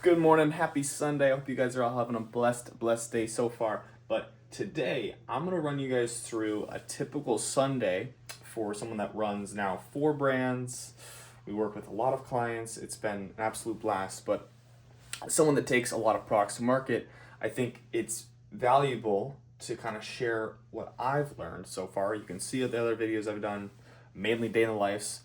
Good morning, happy Sunday. I hope you guys are all having a blessed day so far. But today, I'm gonna run you guys through a typical Sunday for someone that runs now 4 brands. We work with a lot of clients. It's been an absolute blast. But someone that takes a lot of products to market, I think it's valuable to kind of share what I've learned so far. You can see the other videos I've done, mainly day in the lives.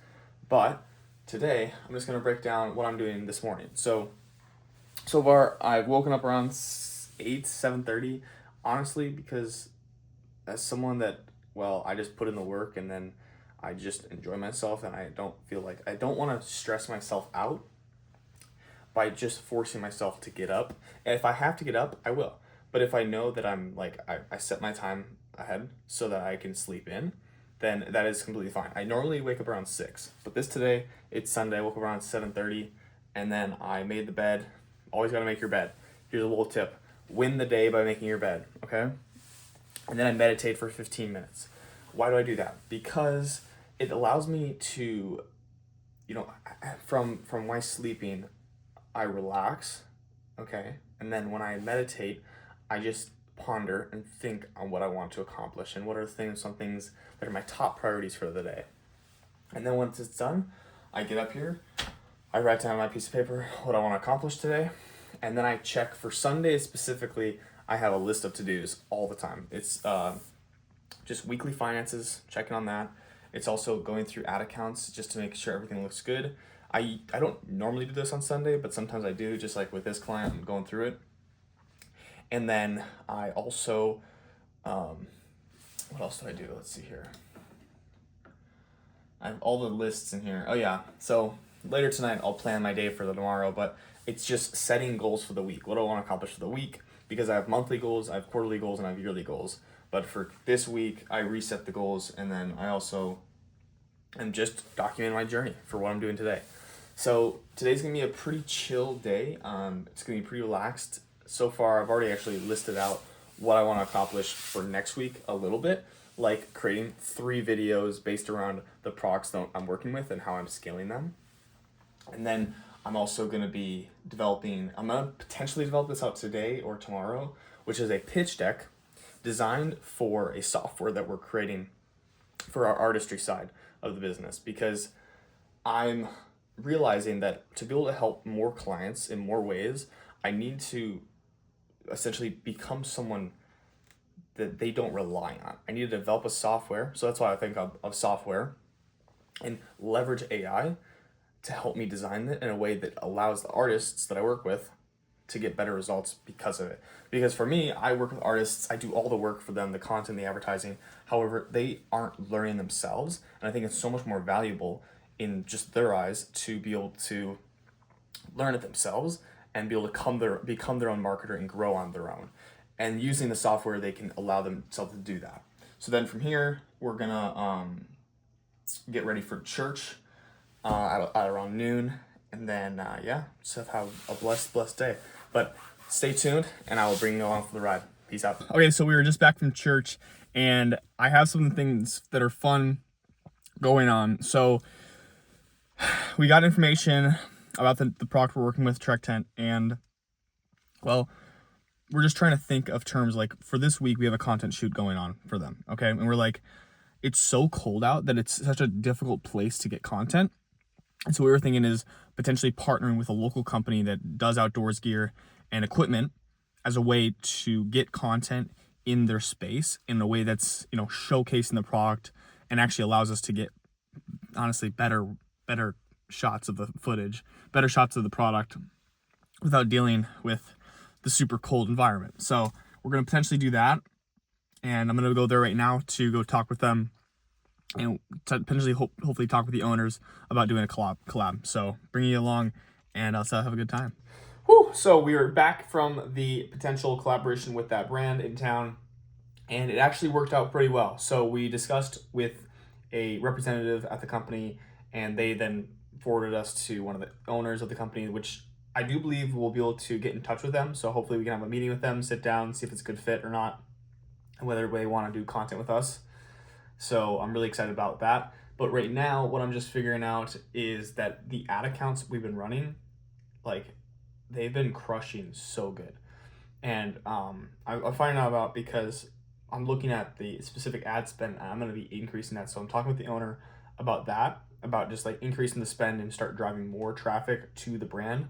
But today, I'm just gonna break down what I'm doing this morning. So far, I've woken up around 7:30, honestly, because as someone that, well, I just put in the work and then I just enjoy myself, and I don't feel like I don't want to stress myself out by just forcing myself to get up. And if I have to get up, I will. But if I know that I'm like, I set my time ahead so that I can sleep in, then that is completely fine. I normally wake up around 6, but today, it's Sunday, I woke up around 7:30, and then I made the bed. Always got to make your bed. Here's a little tip. Win the day by making your bed, okay? And then I meditate for 15 minutes. Why do I do that? Because it allows me to, from my sleeping, I relax, okay? And then when I meditate, I just ponder and think on what I want to accomplish and what are some things that are my top priorities for the day. And then once it's done, I get up here, I write down on my piece of paper what I want to accomplish today, and then I check for Sunday specifically. I have a list of to-dos all the time. It's just weekly finances, checking on that. It's also going through ad accounts just to make sure everything looks good. I don't normally do this on Sunday, but sometimes I do, just like with this client, I'm going through it. And then I also, what else do I do? Let's see here. I have all the lists in here. Oh yeah, so later tonight I'll plan my day for tomorrow, but it's just setting goals for the week. What do I want to accomplish for the week? Because I have monthly goals, I have quarterly goals, and I have yearly goals. But for this week, I reset the goals, and then I also am just documenting my journey for what I'm doing today. So today's gonna be a pretty chill day. It's gonna be pretty relaxed. So far, I've already actually listed out what I want to accomplish for next week a little bit, like creating 3 videos based around the products that I'm working with and how I'm scaling them. And then I'm also going to be I'm going to potentially develop this out today or tomorrow, which is a pitch deck designed for a software that we're creating for our artistry side of the business, because I'm realizing that to be able to help more clients in more ways, I need to essentially become someone that they don't rely on. I need to develop a software. So that's why I think of software and leverage AI to help me design it in a way that allows the artists that I work with to get better results because of it. Because for me, I work with artists, I do all the work for them, the content, the advertising. However, they aren't learning themselves. And I think it's so much more valuable in just their eyes to be able to learn it themselves and be able to become their own marketer and grow on their own. And using the software, they can allow themselves to do that. So then from here, we're gonna get ready for church at around noon, and then just have a blessed day. But stay tuned, and I will bring you along for the ride. Peace out. Okay, so we were just back from church, and I have some things that are fun going on. So we got information about the product we're working with, Trek Tent, and well, we're just trying to think of terms like, for this week we have a content shoot going on for them, okay? And we're like, it's so cold out that it's such a difficult place to get content. And so what we were thinking is potentially partnering with a local company that does outdoors gear and equipment as a way to get content in their space in a way that's, showcasing the product and actually allows us to get, honestly, better shots of the footage, better shots of the product without dealing with the super cold environment. So we're going to potentially do that. And I'm going to go there right now to go talk with them and potentially hopefully talk with the owners about doing a collab. So bringing you along, and let's have a good time. Whew. So we are back from the potential collaboration with that brand in town, and it actually worked out pretty well. So we discussed with a representative at the company, and they then forwarded us to one of the owners of the company, which I do believe we'll be able to get in touch with them. So hopefully we can have a meeting with them, sit down, see if it's a good fit or not, and whether they want to do content with us. So I'm really excited about that. But right now, what I'm just figuring out is that the ad accounts we've been running, like, they've been crushing so good. And I find out about because I'm looking at the specific ad spend. And I'm going to be increasing that. So I'm talking with the owner about that, about just like increasing the spend and start driving more traffic to the brand,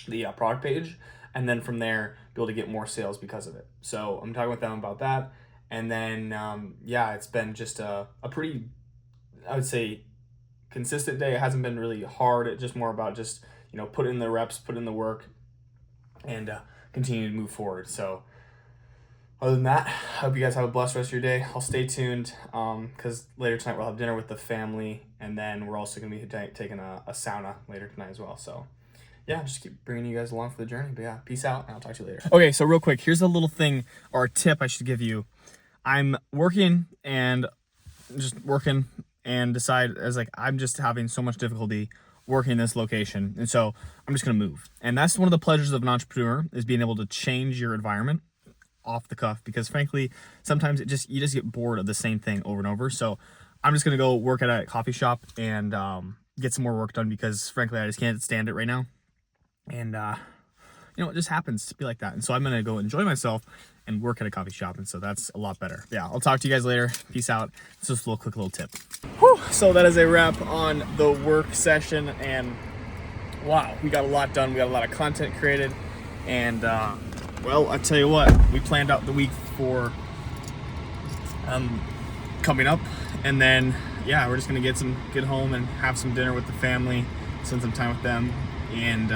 the product page, and then from there be able to get more sales because of it. So I'm talking with them about that. And then yeah, it's been just a pretty, I would say, consistent day. It hasn't been really hard. It's just more about just, you know, put in the reps, put in the work, and continue to move forward. So other than that, I hope you guys have a blessed rest of your day. I'll stay tuned because later tonight we'll have dinner with the family, and then we're also going to be taking a sauna later tonight as well. So yeah, just keep bringing you guys along for the journey. But yeah, peace out, and I'll talk to you later. Okay, so real quick, here's a little thing or a tip I should give you. I'm working and decide as like I'm just having so much difficulty working in this location, and so I'm just gonna move. And that's one of the pleasures of an entrepreneur, is being able to change your environment off the cuff, because frankly sometimes you just get bored of the same thing over and over. So I'm just gonna go work at a coffee shop and get some more work done, because frankly I just can't stand it right now. And you know, it just happens to be like that. And so I'm gonna go enjoy myself and work at a coffee shop, and so that's a lot better. Yeah, I'll talk to you guys later. Peace out. It's just a quick little tip. Whew. So that is a wrap on the work session, and wow, we got a lot done. We got a lot of content created, and well, I tell you what, we planned out the week for coming up, and then yeah, we're just gonna get home and have some dinner with the family, spend some time with them, and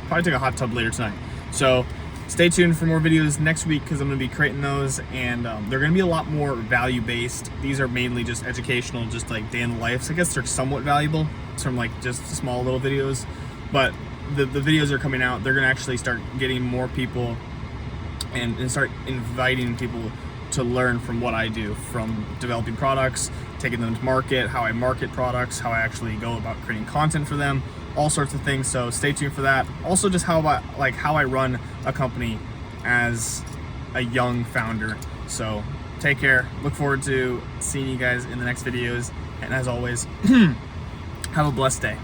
probably take a hot tub later tonight. So stay tuned for more videos next week, because I'm going to be creating those, and they're going to be a lot more value-based. These are mainly just educational, just like day in the life. So I guess they're somewhat valuable. It's from like just small little videos, but the videos are coming out. They're going to actually start getting more people and start inviting people to learn from what I do, from developing products, taking them to market, how I market products, how I actually go about creating content for them, all sorts of things. So stay tuned for that. Also just how I run a company as a young founder. So take care. Look forward to seeing you guys in the next videos. And as always, have a blessed day.